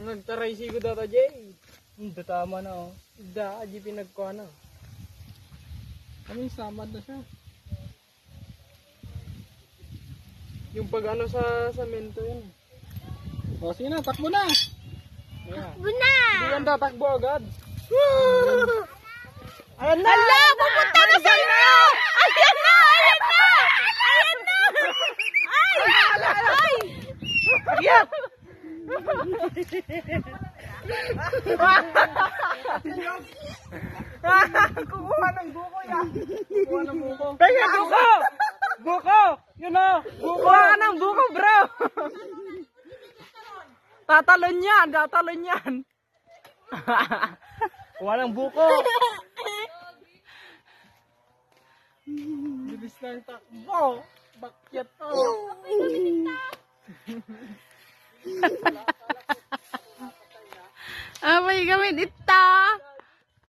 Nagtaray sigo data Jay. Hindi tama na oh. Da, aji pinagkuha na. Kami samad na siya. Yung pag ano sa mento yun. O sige na, takbo na. Takbo na. Hindi yan tatakbo agad. Ayan na. Hala, pupunta na sa iyo. Ayan na, ayan na. Ayan na. Ay. Ay. Ayan. Kukuha ng buko yan. Kukuha ng buko. Pega buko! Buko! Yun o! Kukuha ka ng buko bro! Tatalon yan! Tatalon yan! Kuha ng buko! Bilis na yung takbo! Bakyat to! Amay gamit ita.